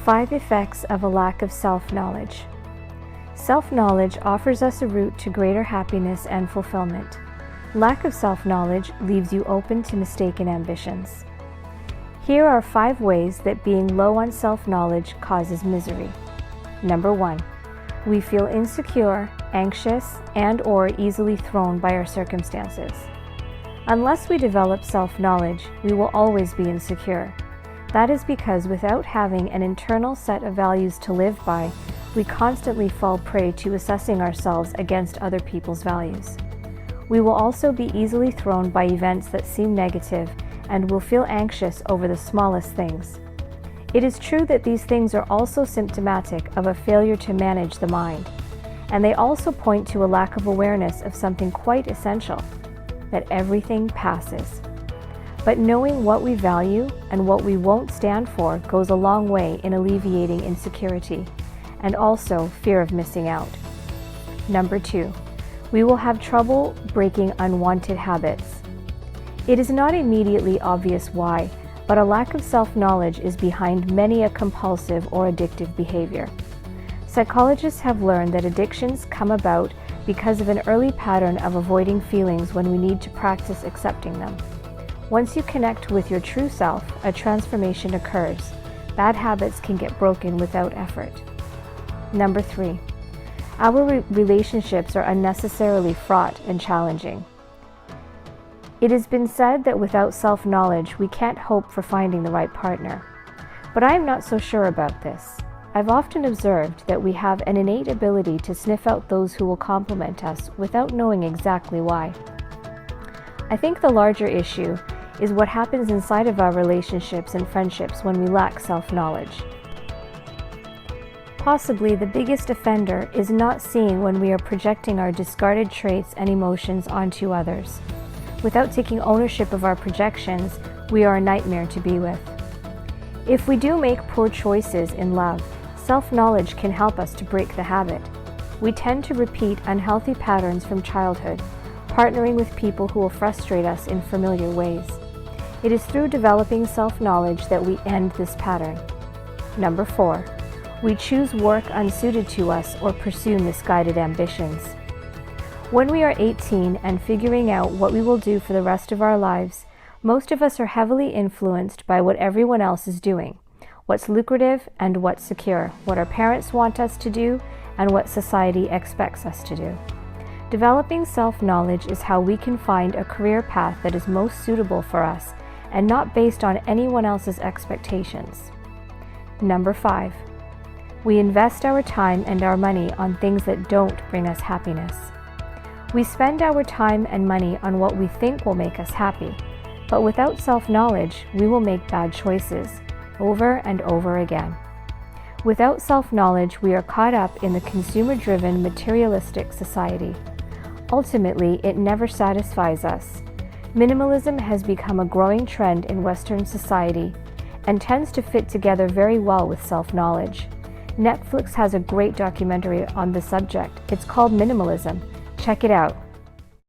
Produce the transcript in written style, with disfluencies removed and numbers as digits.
5 effects of a lack of self-knowledge. Self-knowledge offers us a route to greater happiness and fulfillment. Lack of self-knowledge leaves you open to mistaken ambitions. Here are 5 ways that being low on self-knowledge causes misery. Number 1. We feel insecure, anxious, and/or easily thrown by our circumstances. Unless we develop self-knowledge, we will always be insecure. That is because without having an internal set of values to live by, we constantly fall prey to assessing ourselves against other people's values. We will also be easily thrown by events that seem negative and will feel anxious over the smallest things. It is true that these things are also symptomatic of a failure to manage the mind, and they also point to a lack of awareness of something quite essential, that everything passes. But knowing what we value and what we won't stand for goes a long way in alleviating insecurity and also fear of missing out. Number 2, we will have trouble breaking unwanted habits. It is not immediately obvious why, but a lack of self-knowledge is behind many a compulsive or addictive behavior. Psychologists have learned that addictions come about because of an early pattern of avoiding feelings when we need to practice accepting them. Once you connect with your true self, a transformation occurs. Bad habits can get broken without effort. Number 3, our relationships are unnecessarily fraught and challenging. It has been said that without self-knowledge, we can't hope for finding the right partner. But I am not so sure about this. I've often observed that we have an innate ability to sniff out those who will complement us without knowing exactly why. I think the larger issue is what happens inside of our relationships and friendships when we lack self-knowledge. Possibly the biggest offender is not seeing when we are projecting our discarded traits and emotions onto others. Without taking ownership of our projections, we are a nightmare to be with. If we do make poor choices in love, self-knowledge can help us to break the habit. We tend to repeat unhealthy patterns from childhood, partnering with people who will frustrate us in familiar ways. It is through developing self-knowledge that we end this pattern. Number 4, we choose work unsuited to us or pursue misguided ambitions. When we are 18 and figuring out what we will do for the rest of our lives, most of us are heavily influenced by what everyone else is doing, what's lucrative and what's secure, what our parents want us to do, and what society expects us to do. Developing self-knowledge is how we can find a career path that is most suitable for us and not based on anyone else's expectations. Number 5, we invest our time and our money on things that don't bring us happiness. We spend our time and money on what we think will make us happy, but without self-knowledge, we will make bad choices over and over again. Without self-knowledge, we are caught up in the consumer-driven, materialistic society. Ultimately, it never satisfies us. Minimalism has become a growing trend in Western society and tends to fit together very well with self-knowledge. Netflix has a great documentary on the subject. It's called Minimalism. Check it out.